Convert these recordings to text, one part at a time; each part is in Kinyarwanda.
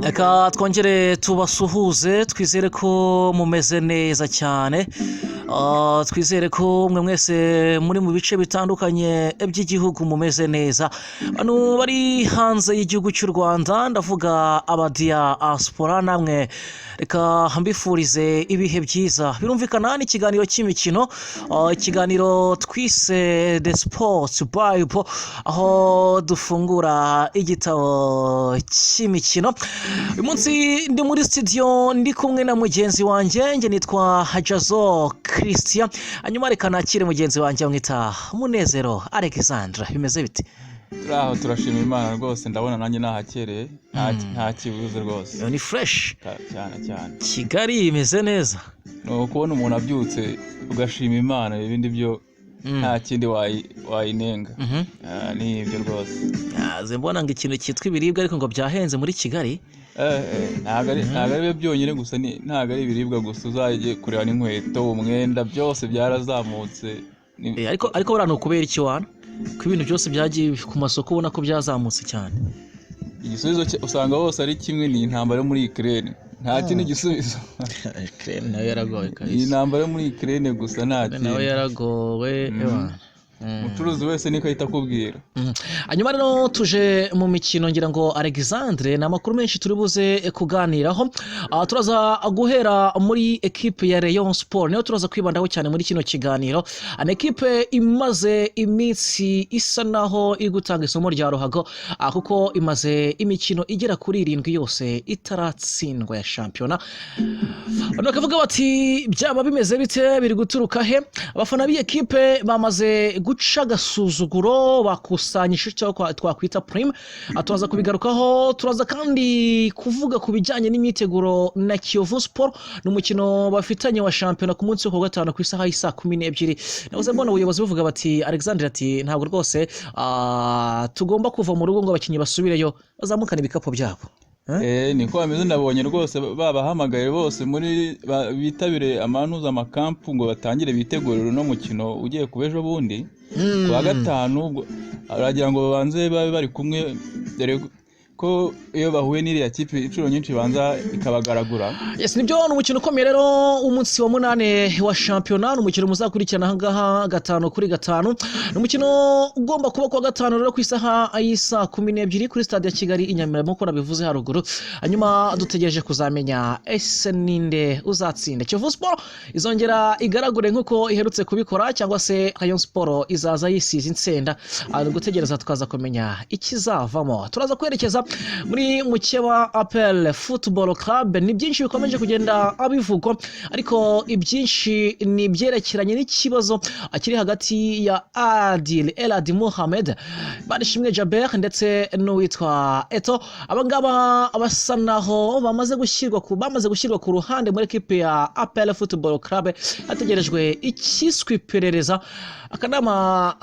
Eka twongere tubasuhuze twizere ko mumeze neza cyane. Twizere ko mwe mwese muri mu bice bitandukanye by'igihugu mumeze neza. Bano bari hanze y'igihugu cy'u Rwanda ndavuga abadiaspora namwe reka mbifurize ibihe byiza. Birumvikana ni ikiganiro cy'imikino, ikiganiro twise The Sports Bible, aho dufungura igitabo cy'imikino. Uyu munsi ndi muri studio ndi kumwe na mugenzi wanjye, nge nitwa Hajazo Christian. Hanyuma reka nakire mugenzi wanjye mwita Munezero Alexandra. Bimeze bite? Turaho turashima Imana rwose, ndabona nanjye nahakereye nta kibuze rwose. Ni fresh cyane. Kigali imeze neza. No kubona umuntu abyutse ugashima Imana, ibindi byo nta kindi wayinenga. Ni ibyo rwose. Yaze mbona ngo ikintu cyitwa ibiribwa ariko ngo byahenze muri Kigali. Ntago ari byonyine gusa, ntago ari ibiribwa gusa, uzaje kureba n'inkweto, umwenda, byose byarazamutse. Ariko barano kubera iki wana? Ko ibintu byose byagiye ku masoko ubona ko byazamutse cyane. Igisubizo usanga hose ari kimwe, ni intambara yo muri Ukraine. Nta kindi gisubizo. Ukraine nayo yaragowe kabisa. Iyi intambara yo muri Ukraine gusa nta kindi. Nayo yaragowe Umucuruzi wese niko ahita akubwira. Hanyuma rero tuje mu mikino, ngira ngo Alexandre na makuru menshi turi buze kuganiraho. Turaza guhera muri equipe ya Rayon Sport, niyo turaza kwibandaho cyane muri kino kiganiro. Ana equipe imaze iminsi isa naho iri gutanga isomo rya ruhago, kuko imaze imikino igera kuri 7 yose itaratsindwa ya shampiyona. Bakavuga bati byaba bimeze bite, biri guturuka he? Abafana b'iyi equipe bamaze guca agasuzuguro, bakusanyije icyo twakwita prime. Turaza kubigarukaho. Turaza kandi kuvuga ku bijyanye n'imyiteguro na Kiyovu Sport, n'umukino bafitanye wa shampiyona ku munsi wo gatanu ku isaha y'isa 12. Navuze mbona ubuyobozi buvuga bati Alexandre ati ntabwo rwose tugomba kuva mu rugo ngo abakinnyi basubireyo bazamukana ibikapo byabo. Niko bameze, ndabonye rwose babahamagaye bose muri bitabire amanuza amakampu ngo batangire bitegurira no mukino ugiye kubejo bundi kwa gatanu. Aragira ngo babanze babe bari kumwe, dore ko iyo bahuye n'iriya kipe inshuro nyinshi banza ikabagaragura. Yes, nibyo. Ni umukino ukomeye rero umunsi wa 8 wa shampiyona, n'umukino muzakurikirana ahangaha 5-5. Ni umukino ugomba kuba kwa gatanu rero ku isaha y'isa 12 kuri stade ya Kigali i Nyamirambo, ko nabivuze haruguru. Hanyuma dutegereje kuzamenya ese ninde uzatsinda. Kiyovu Sport izongera igaragure nkuko iherutse kubikora, cyangwa se Rayon Sport izaza yisize insenda. Gutegereza tukaza kumenya ikizavamo. Turaza kwerekeza muri mukeba Apel Football Club. Ni byinshi bikomeje kugenda abivugwa, ariko ibyinshi ni byerekeranye n'ikibazo akiri hagati ya Adil Elad Mohamed, Barishimwe Jaber ndetse n'uwitwa Eto. Abangaba abasa naho bamaze gushyirwa ku ruhande muri equipe ya Apel Football Club. Hategerejwe ikiswe iperereza. Akanama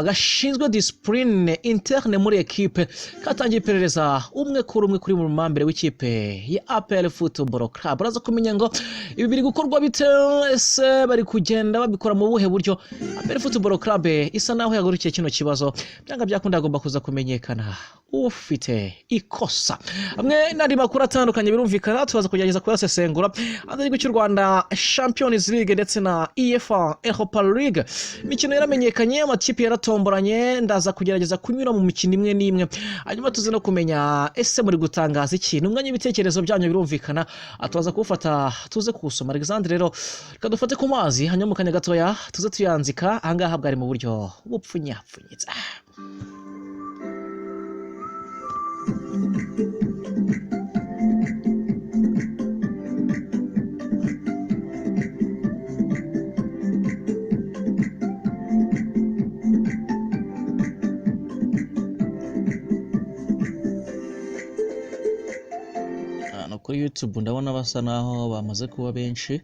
gashinzwe discipline interne muri equipe katangiye iperereza umwe kuri mu mambere w'ikipe ya APR Football Club. Uraza kumenya ngo ibi biri gukorwa bite, ese bari kugenda babikora mu buhe buryo. APR Football Club isa naho yagurukiye kino kibazo, byanga byakunda agomba kuza kumenyekana ufite ikosa. Hamwe n'andi makuru atandukanye birumvikana tubaza kugerageza kuyasesengura. Igihugu cy'u Rwanda Champions League ndetse na UEFA Europa League, imikino yaramenyekanye, amakipe yaratomboranye. Ndaza kugerageza kunyura mu mikino imwe n'imwe, hanyuma tuze no kumenya ese muri gutangaza iki. Numwanya ibitekerezo byanyu birumvikana, tubaza kufata tuze kusoma. Alexandre rero reka dufate ku mazi, hanyuma mu kanya gatoya tuze tuyanzika. Ahangaha bwari mu buryo bupfunyapfunyitse. Kuri YouTube ndabona basa naho bamaze kuba benshi.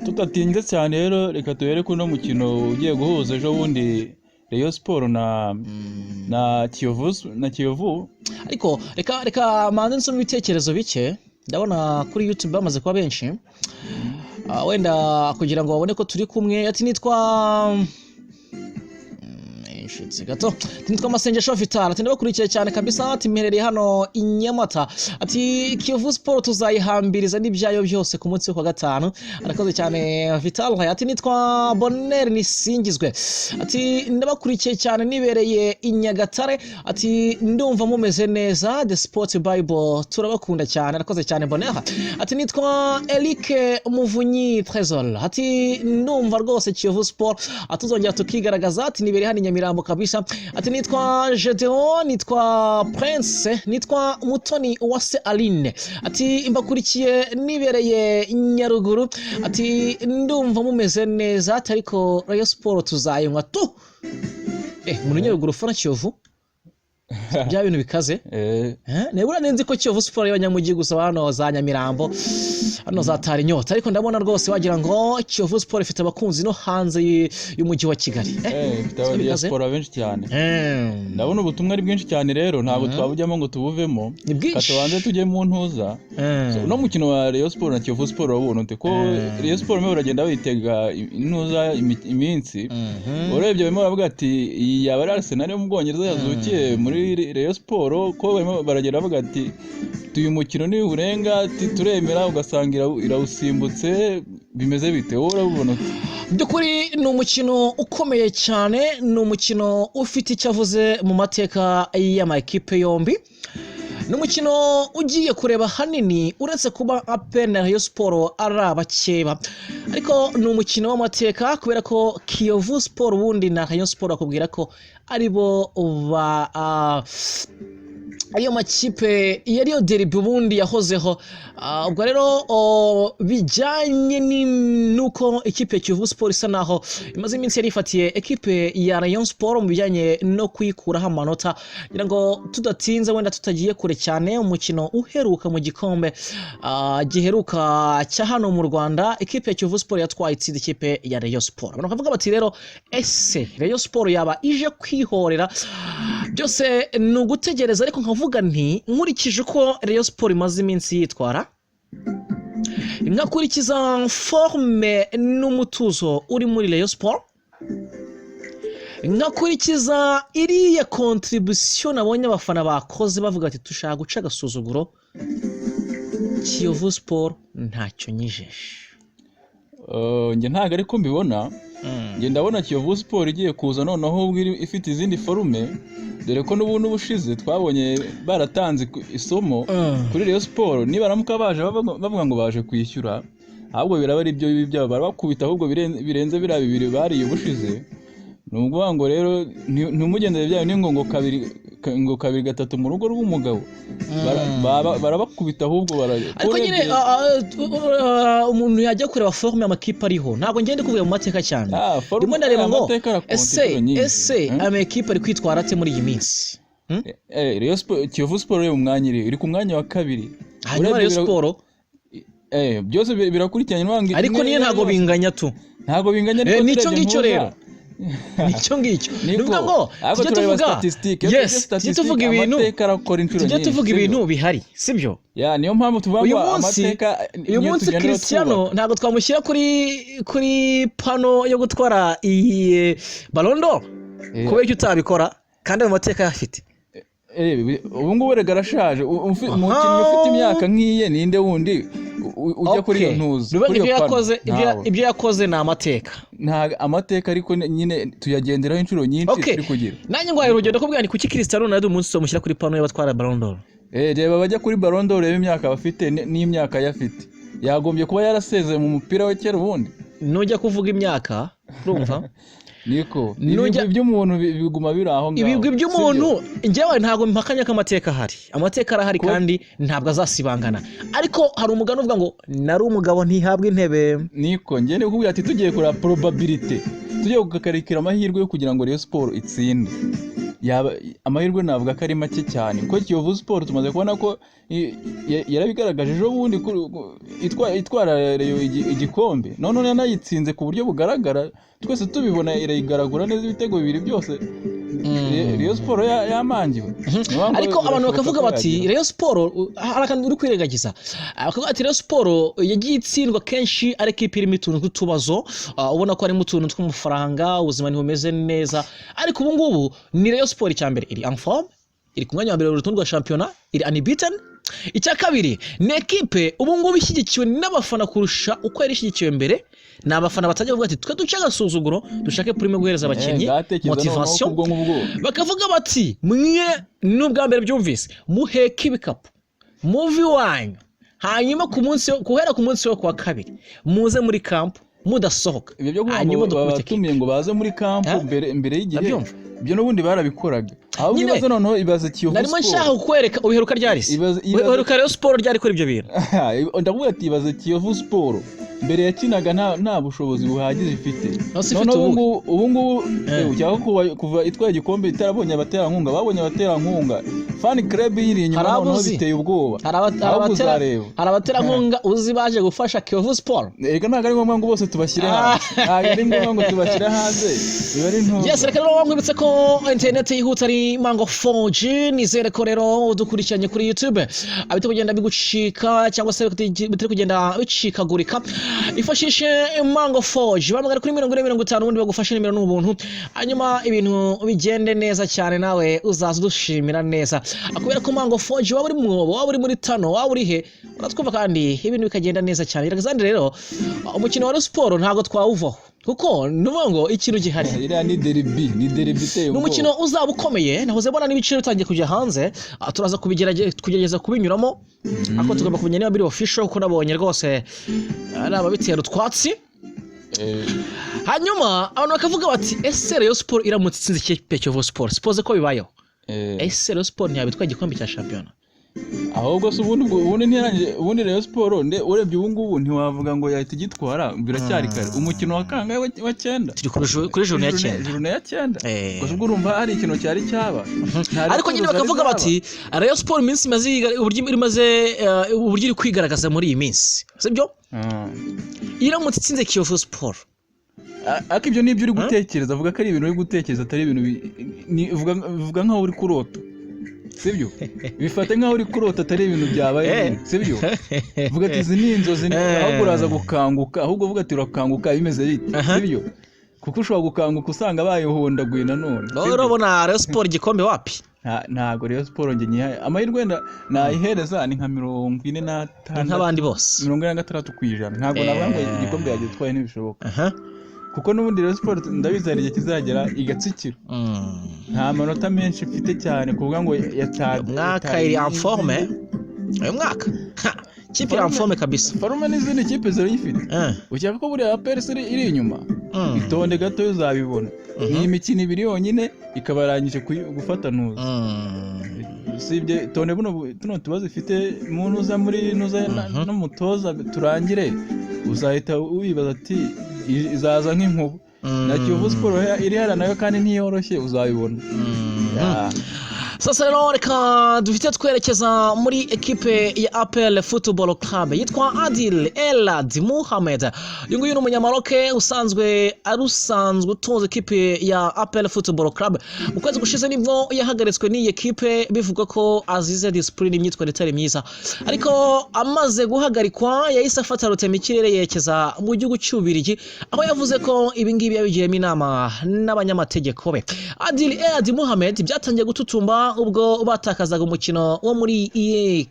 Tutatinze cyane rero reka tuhere kuno mukino ugiye guhuza ejo bundi Rayon Sport na Kiyovu. Ariko reka manze nsome ibitekerezo bike. Ndabona kuri YouTube bamaze kuba benshi. Wenda kugira ngo babone ko turi kumwe. Ati nitwa twacitse gato nitwa amasengesho Vital ati ndabakurikiye cyane kabisa ati mperereye hano i Nyamata ati Kiyovu Sport tuzayihambiriza n'ibyayo byose ku munsi wo kwa gatanu arakoze cyane Vital ati nitwa Bonner nisingizwe ati ndabakurikiye cyane nibereye i Nyagatare ati ndumva mumeze neza The Sport Bible turabakunda cyane arakoze cyane Bonner ati nitwa Eric Muvunyi Trésor ati ndumva rwose Kiyovu Sport atuzongera tukigaragaza ati nibereye hano i Nyamirambo kabisa ati nitwa Gedeon nitwa Prince nitwa Mutoni Uwase Aline ati mbakurikiye nibereye Nyaruguru ati ndumva mumeze neza ati ariko Rayon Sport tuzayinywa tu muri Nyaruguru fana Kiyovu bya bintu bikaze nebura nenzi ko Kiyovu Sport y'abanyamujyi gusa hano za Nyamirambo hano zatara inyota ariko ndabona rwose wagira ngo Kiyovu Sport ifite abakunzi no hanze y'umujyi wa Kigali ifite abadiaspora benshi cyane ndabona ubutumwa ari bwinshi cyane rero ntabwo twabujyamo ngo tubuvemo katubanze tujye mu ntuza no mukino wa Rayon Sport na Kiyovu Sport urabona ko Rayon Sport me uragenda bayitega intuza iminsi urebye bemo baravuga ati yaba ari Arsenal yo mu Bwongereza yazukiye muri Rayon Sport ko barimo baragenda bavuga ati uyu mukino ni urenga turemera ugasangira irawusimbutse bimeze bite wowe urabona byukuri ni umukino ukomeye cyane ni umukino ufite icyo avuze mu mateka y'amakipe yombi ni umukino ugiye kureba hanini uretse kuba APR na Rayon Sport ari abakeba ariko ni umukino w'amateka kubera ko Kiyovu Sport ubundi na Rayon Sport akubwira ko aribo ayo makipe yariyo derby ubundi yahozeho ubwo rero bijyanye nuko ikipe ya Kiyovu Sport isa naho imaze iminsi yarifatiye ekipe ya Rayon Sport mu bijyanye no kwikuraho amanota kugira ngo tudatinze wenda tutagiye kure cyane umukino uheruka mu gikombe giheruka cya hano mu Rwanda ekipe ya Kiyovu Sport yatwaye itsinda ikipe ya Rayon Sport abantu bavuga bati rero ese Rayon Sport yaba ije kwihorera byose ni ugutegereza ariko nkavuga nti nkurikije uko Rayon Sport imaze iminsi yitwara nkakurikiza forme n'umutuzo uri muri Rayon Sport nkakurikiza iriya contribution nabonye abafana bakoze bavuga ati tushaka guca agasuzuguro Kiyovu Sport ntacyo nyijeje nge ntago ariko mbibona nge ndabona Kiyovu Sport igiye kuza noneho ifite izindi forume dore ko n'ubuntu bushize twabonye baratanze isomo kuri Rayon Sport niba ramuka baje bavuga ngo baje kwishyura ahubwo biraba ari byo byabo barabakubita ahubwo birenze bira bibiri bari ubushize nubwo ngo rero ntumugendere byayo ningo kabiri gatatu mu rugo rw'umugabo barabakubita ahubwo ariko nyine umuntu yajya kureba forme y'amakipe ariho ntabwo ngende kuvuga mu mateka cyane ndimo ndareba ngo ese amakipe ari kwitwara ate muri iyi minsi Kiyovu Sport yo mu mwanya iri ku mwanya wa kabiri hanyuma Rayon Sport byose birakurikiranye ariko niyo ntago binganya tu ntago binganya nicyo ngicyo rero nicyo ngicyo nuvuga ngo tujye tuvuga tujye tuvuga ibintu tujye tuvuga ibintu bihari sibyo niyo mpamvu tuvuga amateka uyu munsi Cristiano ntago twamushyira kuri pano yo gutwara iyi Ballon d'Or kubera icyo utabikora kandi mu mateka yafite ubu ngubu rega arashaje umukinnyi ufite imyaka nk'iye ninde wundi ujya kuri iyo ntuzi ibyo yakoze ni amateka nta amateka ariko nyine tuyagenderaho inshuro nyinshi turi kugira nanjye ngo urugendo kubwira ni kuki Cristiano Ronaldo umunsi umushyira kuri pano y'abatwara Ballon d'Or reba bajya kuri Ballon d'Or reba imyaka bafite n'imyaka yafite yagombye kuba yarasezeye mu mupira we kera ubundi nujya kuvuga imyaka urumva niko ibigwi by'umuntu biguma biri aho ngaho ibigwi by'umuntu njyewe ntabwo mpakanya ko amateka ahari amateka arahari kandi ntabwo azasibangana ariko hari umugani uvuga ngo nari umugabo ntihabwa intebe niko njye nikubwira ati tugiye kura probability tugiye gukarikira amahirwe yo kugira ngo Rayon Sport itsinde yaba amahirwe navuga ko ari make cyane ko Kiyovu Sport tumaze kubona ko yarabigaragaje ejo bundi itwara igikombe none yanayitsinze ku buryo bugaragara twese tubibona irayigaragura neza ibitego bibiri byose Rayon Sport yamangiwe. Ariko abantu bakavuga bati Rayon Sport harakandi uri kwirengagiza. Bakavuga ati Rayon Sport yagiye itsindwa kenshi ari kipe irimo utuntu tw'utubazo, ubona ko harimo utuntu tw'amafaranga, ubuzima ntibumeze neza. Ariko ubu ngubu ni Rayon Sport cyambere iri en forme, iri ku mwanya wa mbere rutonde rwa championnat, iri unbeaten. Icya kabiri ni ekipe ubu ngubu ishyigikiwe n'abafana kurusha uko yari ishyigikiwe mbere. Ni abafana batajya bavuga ati twe duce agasuzuguro dushake prime guhereza abakinnyi motivation. Bakavuga bati mwe n'ubwa mbere byumvise muheke ibikapu muvi wanyu, hanyuma guhera ku munsi wo kwa kabiri muze muri camp mudasohoka. Hanyuma batumiye ngo baze muri camp mbere y'igihe. Ibyo n'ubundi barabikoraga. Aho bibaza noneho ibaze Kiyovu Sport. Narimo nshaka kukwereka ubiheruka ryari se? Ubiheruka Rayon Sport ryari kuri ibyo bintu. Ndavuga ati ibaze Kiyovu Sport mbere yakinaga nta bushobozi buhagije ifite. Ubu ngubu kuva itwaye igikombe itarabonye abaterankunga, babonye abaterankunga. Fan club yiri inyuma noneho biteye ubwoba. Hari abaterankunga uzi baje gufasha Kiyovu Sport. Reka ntago ari ngombwa ngo bose tubashyire hanze. Ntago ari ngombwa ngo tubashyire hanze. Biba ari nto. Yes, reka rero nkwibutse ko internet yihuta ari Mango 4G. Nizere ko rero udukurikiranye kuri YouTube abite kugenda bigucika cyangwa se bitari kugenda bicikagurika. Ifashishe Mango 4G bamagara kuri 4050 ubundi bagufashe nimero n'ubuntu, hanyuma ibintu bigende neza cyane nawe uzaza dushimira neza. Akubera ko Mango 4G waba uri mwobo, waba uri muri tano, waba uri he, uratwumva kandi ibintu bikagenda neza cyane. Iragazande rero umukino wa Sport ntago twawuvaho kuko nuvuga ikintu gihari. Iriya ni derby teye. N'umukino uzaba ukomeye, nahoze mbona n'ibiciro bitangiye kujya hanze, turaza kugerageza kubinyuramo. Ako tugomba kumenya niba biri official kuko nabonye rwose ari ababitera utwatsi. Hanyuma abantu bakavuga bati ese Rayon Sport iramutse itsinze ikipe Kiyovu Sport, suppose ko bibayeho. Ese Rayon Sport ntiyabitwa igikombe cya championnat. Ahubwo se ubundi Rayon Sport urebye ubu ngubu ntiwavuga ngo yahita igitwara, biracyari kare. Umukino wa kangahe wa 9 turi kuri journée ya 9. Gusa ubwo urumva hari ikintu cyari cyaba. Ariko nyine bakavuga bati Rayon Sport iminsi imaze uburyo iri kwigaragaza muri iyi minsi, sibyo? Iramutse itsinze Kiyovu Sport. Ariko ibyo nibyo uri gutekereza, avuga ko ari ibintu uri gutekereza atari ibintu vuga nkaho uri kurota. Sibyo? Bifate nkaho uri kurota atari ibintu byabaye. Sibyo? Vuga ati izi ni inzozi, ahubwo uraza gukanguka, ahubwo vuga ati urakanguka bimeze bite. Sibyo? Kuko ushobora gukanguka usanga bayihondaguye nanone. Urabona Rayon Sport igikombe wapi? Ntago Rayon Sport nge nyihaye amahirwe nayihereza ni nka 46 nk'abandi bose 46%. Ntago navuga ngo igikombe yagitwaye ntibishoboka. Kuko n'ubundi Rayon Sport ndabizi hari igihe kizagera igatsikira. Nta manota menshi ifite cyane kuvuga ngo mwaka iri en forme. Uyu mwaka kipe iri en forme kabisa. Forme n'izindi kipe zari ifite. Ucyaka ko buri APR iri inyuma. Itonde gato uzabibona. Ni imikino ibiri yonyine ikabarangije gufata ntuza. Sibye tonde tuno tubazo ifite umuntu uza muri nuza no mutoza turangire uzahita wibaza ati izaza nk'inkuba. Na Kiyovu Sport iri hara nayo kandi ntiyoroshye uzabibona. Sasa rero reka dufite twerekeza muri ekipe ya APR Football Club yitwa Adil Elad Mohamed. Uyu nguyu ni umunyamaroke usanzwe utoza ekipe ya APR Football Club. Mu kwezi gushize nibwo yahagaritswe n'iyi ekipe bivugwa ko azize discipline imyitwarire itari myiza, ariko amaze guhagarikwa yahise afata rutema ikirere yerekeza mu gihugu cy'Ubirigi, aho yavuze ko ibi ngibi yabigiyemo inama n'abanyamategeko be. Adil Elad Mohamed byatangiye gututumba ubwo batakazaga umukino wo muri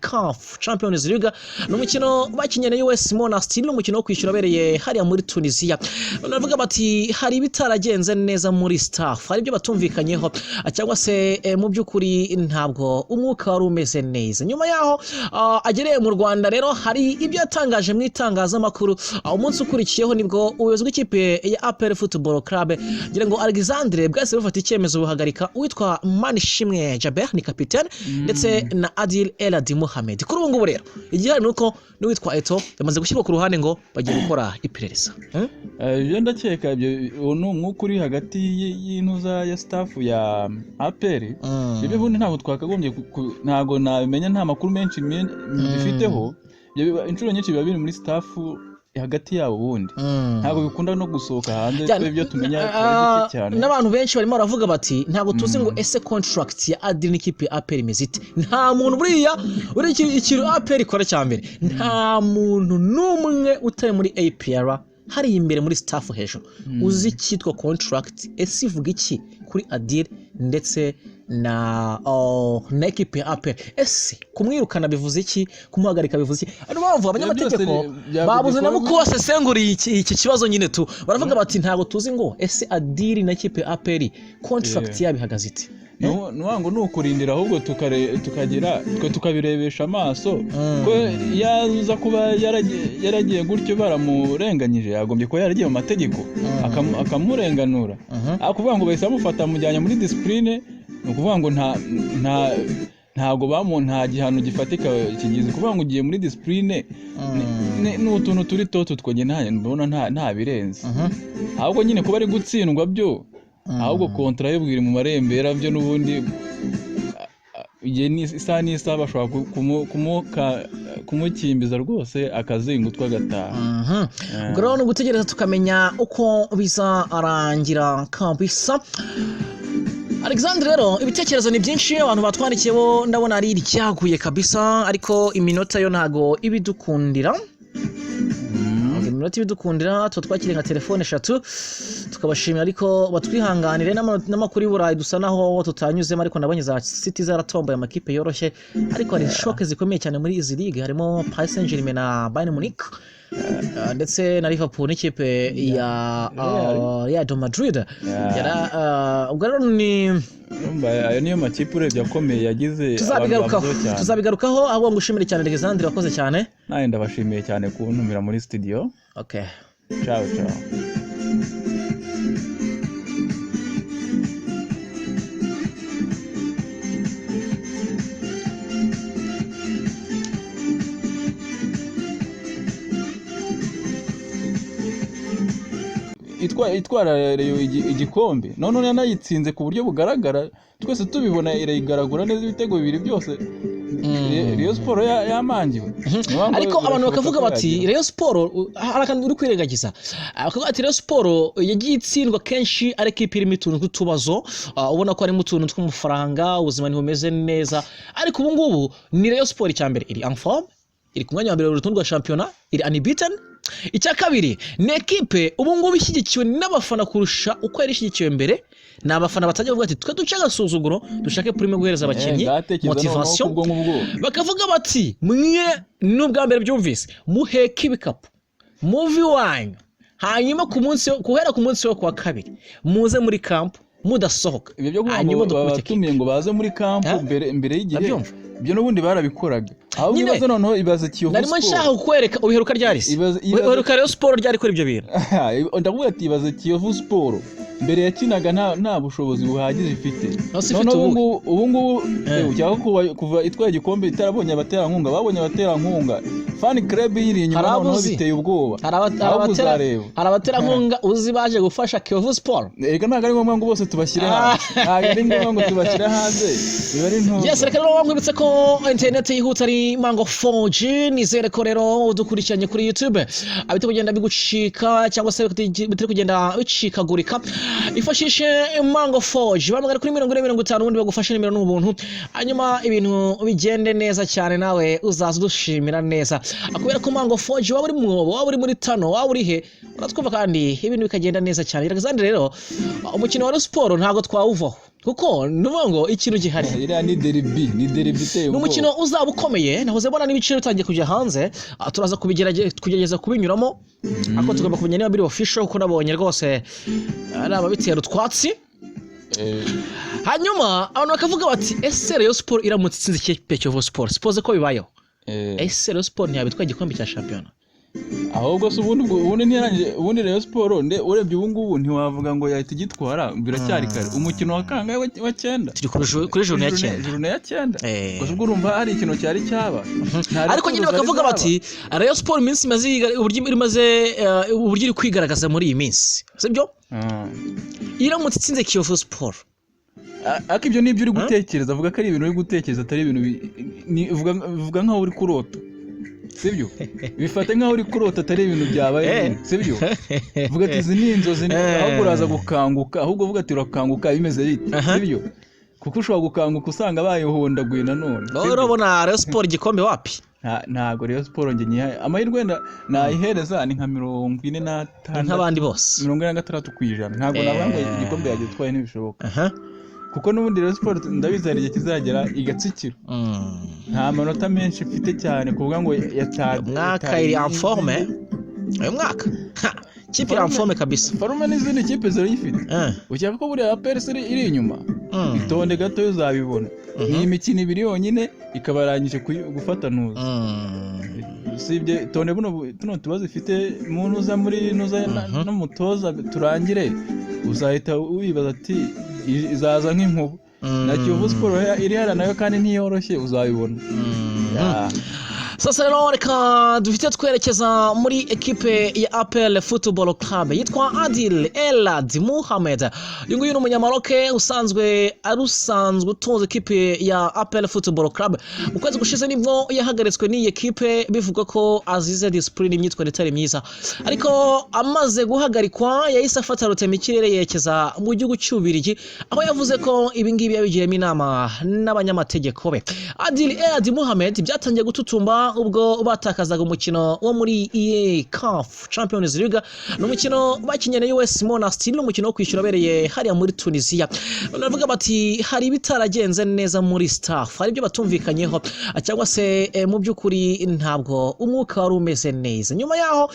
CAF Champions League, n'umukino bakinye na US Monastir, n'umukino wo kwishyura bereye hariya muri Tunisia. Banavuga bati hari bitaragenze neza muri staff, hari ibyo batumvikanyeho cyangwa se mu by'ukuri ntabwo umwuka wari umeze neza. Nyuma yaho agereye mu Rwanda rero hari ibyo yatangaje mu itangazamakuru. Umunsi ukurikiyeho nibwo ubuyobozi bw'ikipe ya APR Football Club ngira ngo Alexandre bwase bufata icyemezo buhagarika witwa Manishimwe Jaber ni kapiteni ndetse na Adil Elad Mohamed. Kuri ubu ngubu rero igihari nuko n'uwitwa Eto yamaze gushyirwa ku ruhande ngo bagiye gukora iperereza. Ibyo ndakeka ibyo n'umwuka uri hagati y'intuza ya staff ya APR. Ibyo bundi ntabwo twakagombye ntago nabimenya, nta makuru menshi bifiteho. Inshuro nyinshi biba biri muri staff hagati yabo ubundi ntabwo bikunda no gusohoka hanze ibyo tumenya cyane n'abantu benshi barimo baravuga bati ntabwo tuzi ngo ese contract ya Adil n'ikipe ya APR imeze ite nta muntu buriya uri ikintu APR ikora cya mbere nta muntu n'umwe utari muri APR hari imbere muri staff hejuru uzi cyitwa contract ese ivuga iki kuri Adil ndetse na equipe APR ese kumwirukana bivuze iki kumuhagarika bivuze iki ari mpamvu abanyamategeko babuze nabo ko basesenguriye iki kibazo nyine tu baravuga bati ntago tuzi ngo ese Adil na equipe APR contract yabihagaze ite nuwango nukurindira ahubwo tukagira tukabirebesha amaso ko yaza kuba yaragiye gutyo baramurenganyije yagombye ko yaragiye mu mategeko akamurenganura akuvuga ngo bahise bamufata mujyanye muri discipline ukuvuga ngo ntago nta gihano gifatika kigize kuvuga ngo ugiye muri discipline n'utuntu turi toto twonye mbona nta birenze ahubwo nyine kuba ari gutsindwa byo ahubwo kontra yo bwiri mu marembera byo nubundi igihe n'isa bashobora kumukimbiza rwose akazingutwa gataha ubwo rero gutegereza tukamenya uko bizarangira kabisa Alexandre rero ibitekerezo ni byinshi abantu batwandikiye bo ndabona ari iryaguye kabisa ariko iminota yo ntago ibidukundira iminota ibidukundira twakire nka telefone 3 tukabashimira ariko batwihanganire n'amakuru y'Uburayi dusa naho tutanyuzemo ariko nabonye za City zaratomboye amakipe yoroshye ariko hari shock zikomeye cyane muri izi league harimo Paris Saint-Germain na Bayern Munich ndetse na Liverpool n'ikipe ya Real Madrid ubwo rero ni ayo niyo makipe urebye akomeye yagize tuzabigarukaho ahubwo ngushimire cyane Alexandre wakoze cyane naye ndabashimiye cyane kuntumira muri studio okay ciao itwara Rayon igikombe none yanayitsinze ku buryo bugaragara twese tubibona irayigaragura neza ibitego bibiri byose Rayon Sport yamangiwe ariko abantu bakavuga bati Rayon Sport harakandi uri kwirengagiza bakavuga ati Rayon Sport yagiye itsindwa kenshi ariko ipira imituntu kutubazo ubona ko ari mutuntu tw'umufaranga ubuzima ntibumeze neza ariko ubu ngubu ni Rayon Sport cyambere iri en forme iri ku mwanya wa mbere urutonde rwa championnat iri unbeaten icya kabiri ni equipe ubu ngubu ishyigikiwe n'abafana kurusha uko yari ishyigikiwe mbere ni abafana batajya bavuga ati twe duce agasuzuguro dushake prime guhereza abakinnyi motivation bakavuga bati mwe n'ubwa mbere byumvise muheke ibikapu muvi wanyu hanyuma guhera ku munsi wo kwa kabiri muze muri camp mudasohoka hanyuma batumiye ngo baze muri camp mbere y'igihe ibyo n'ubundi barabikoraga aho bibazo noneho ibaze Kiyovu Sport narimo nshaka kukwereka ubiheruka ryarisi ubiheruka Rayon Sport ryari kuri ibyo bintu ndavuga ati ibaze Kiyovu Sport mbere yakinaga nta bushobozi buhagije ifite none ubu ngubu kuva itwaye igikombe itarabonye abaterankunga babonye abaterankunga fan club yiri inyuma noneho biteye ubwoba hari abaterankunga uzi baje gufasha Kiyovu Sport reka ntago ari ngombwa ngo bose tubashyire hanze ntago ari ngombwa ngo tubashyire hanze biba ari nto yes reka rero mwibutse ko internet yihuta ari Mango 4G nizere ko rero udukurikiranye kuri YouTube abite kugenda bigucika cyangwa se bitari kugenda bicikagurika ifashishe Mango 4G bamagara kuri 4050 ubundi bagufashe nimero n'ubuntu hanyuma ibintu bigende neza cyane nawe uzaza dushimira neza akubera ko Mango 4G waba uri mwobo waba uri muri tano waba uri he uratwumva kandi ibintu bikagenda neza cyane Alexandre rero umukino wa sport ntago twawuvaho kuko nuvuga ikintu gihari iriya ni derby teye n'umukino uzaba ukomeye nahoze mbona n'ibiciro bitangiye kujya hanze turaza kugerageza kubinyuramo ako tugomba kumenya niba biri official kuko nabonye rwose ari ababitera utwatsi hanyuma abantu bakavuga bati ese Rayon Sport iramutse itsinze ikipe Kiyovu Sport suppose ko bibayeho ese Rayon Sport ntiyabitwa igikombe cya shampiyona ahubwo se ubundi Rayon Sport urebye ubu ngubu ntiwavuga ngo yahita igitwara biracyari kare umukino wa kangahe wa 9 turi kuri journée ya 9 gusa ubwo urumva hari ikintu cyari cyaba ariko nyine bakavuga bati Rayon Sport iminsi imaze uburyo iri kwigaragaza muri iyi minsi sibyo iramutse itsinze Kiyovu Sport ariko ibyo nibyo uri gutekereza avuga ko ari ibintu uri gutekereza atari ibintu vuga nkaho uri kurota sibyo bifate nkaho uri kurota atari ibintu byabaye sibyo vuga ati izi ni inzozi ahubwo uraza gukanguka ahubwo vuga ati urakanguka bimeze bite sibyo kuko ushobora gukanguka usanga bayihondaguye nanone urabona Rayon Sport igikombe wapi ntago Rayon Sport nge nyihaye amahirwe nayihereza ni nka 46 nk'abandi bose 46% ntago nabanga igikombe yagitwaye ntibishoboka kuko n'ubundi Rayon Sport ndabizi hari igihe kizagera igatsikira nta manota menshi ifite cyane kuvuga ngo mwaka iri en forme uyu mwaka kipe iri en forme kabisa forme n'izindi kipe zirayifite ukeka ko buriya APR iri inyuma itonde gato uzabibona ni imikino ibiri yonyine ikabarangije gufata ntuza sibye tonde tuno tubazo ifite umuntu uza muri nuza no mutoza turangire uzahita wibaza ati izaza nk'inkuba na Kiyovu Sport iri hara nayo kandi ntiyoroshye uzabibona sasa rero reka dufite twerekeza muri ekipe ya APR Football Club yitwa Adil Elad Mohamed uyu nguyu ni umunyamaroke usanzwe utunze ekipe ya APR Football Club mu kwezi gushize nibwo yahagaritswe n'iyi ekipe bivuga ko azize discipline imyitwarire itari myiza ariko amaze guhagarikwa yahise afata rutemikirere yerekeza mu gihugu cy'Ubirigi aho yavuze ko ibi ngibi yabigiyemo inama n'abanyamategeko be Adil Elad Mohamed byatangiye gututumba ubwo batakazaga umukino wo muri CAF Champions League n'umukino bakinye na US Monastir n'umukino wo kwishyura bereye hariya muri Tunisia banavuga bati hari bitaragenze neza muri staff hari byo batumvikanyeho cyangwa se mu by'ukuri ntabwo umwuka wari umeze neza nyuma yaho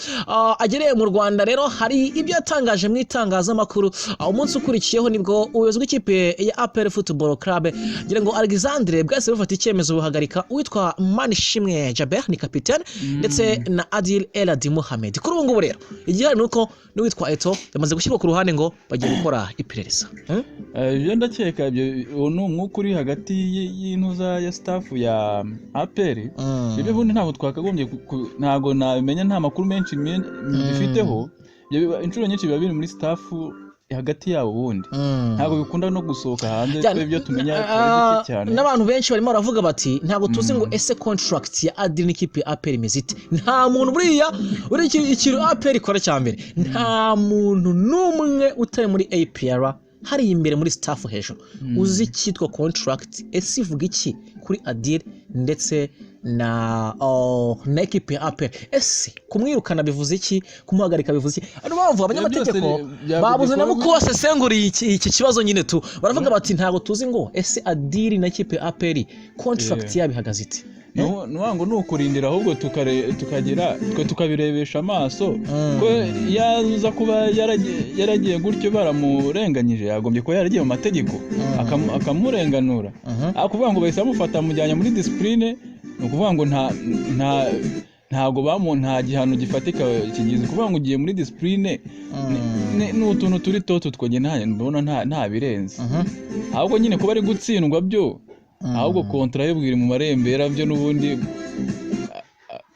agereye mu Rwanda rero hari ibyo yatangaje mu itangazamakuru umunsi ukurikiyeho nibwo ubuyobozi bw'ikipe ya APR Football Club ngira ngo Alexandre bwase bufata icyemezo buhagarika witwa Manishimwe Jaber ni kapiteni ndetse na Adil Elad Mohamed kuri ubu ngubu rero igihari nuko n'uwitwa Eto yamaze gushyirwa ku ruhande ngo bagiye gukora iperereza ibyo ndakeka ibyo ni umwuka uri hagati y'intuza ya staff ya APR ibyo bundi ntabwo twakagombye ntago nabimenya nta makuru menshi bifiteho inshuro nyinshi biba biri muri staff hagati yabo bundi ntago bikunda no gusohoka hanze ibyo tumenya cyane n'abantu benshi barimo baravuga bati ntago tuzi ngo ese contract ya Adil n'ikipe ya APR imezite nta muntu buriya uri ikintu APR ikora cyambere nta muntu numwe utari muri APR hari imbere muri staff hejuru uzi cyitwa contract ese ivuga iki kuri Adil ndetse na ekipe ya APR ese kumwirukana bivuze iki kumuhagarika bivuze iki ari mpamvu abanyamategeko babuze nabo ko basesenguriye iki kibazo nyine tu baravuga bati ntago tuzi ngo ese Adil na ekipe ya APR contract yabihagaze ite nuwango nukurindira ahubwo tukagira tukabirebesha amaso ko yaza kuba yaragiye gutyo baramurenganyije yagombye ko yaragiye mu mategeko akamurenganura akuvuga ngo bahise bamufata mujyanye muri discipline ukuvuga ngo ntago nta gihano gifatika kigize kuvuga ngo ugiye muri discipline n'utuntu turi toto twonye mbona nta birenze ahubwo nyine kuba ari gutsindwa byo ahubwo kontra yo bwiri mu marembera byo nubundi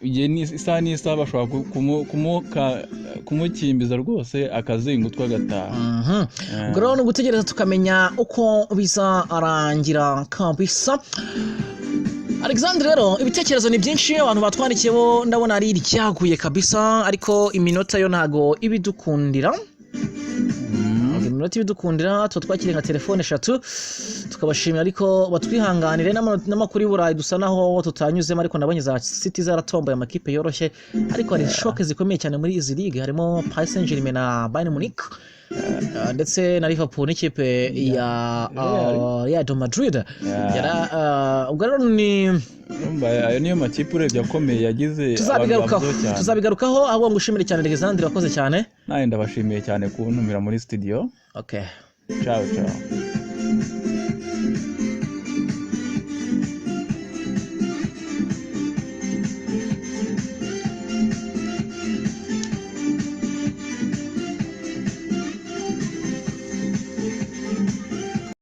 igihe isa n'isa bashobora kumukimbiza rwose akazingutwa agataha ubwo rero ni ugutegereza tukamenya uko bizarangira kabisa Alexandre rero ibitekerezo ni byinshi abantu batwandikiyeho ndabona ari iryaguye kabisa ariko iminota yo ntago ibidukundira iminota ibidukundira twakire nka telefone 3 tukabashimira ariko batwihanganire n'amakuru y'Uburayi dusa naho tutanyuzemo ariko nabonye za City zaratomboye amakipe yoroshye ariko hari shock zikomeye cyane muri izi league harimo Paris Saint-Germain na Bayern Munich ndetse na Liverpool n'ikipe ya Real Madrid ubwo rero ni ayo niyo makipe urebye akomeye yagize tuzabigarukaho ahubwo ngushimire cyane Alexandre wakoze cyane naye ndabashimiye cyane kuntumira muri studio okay ciao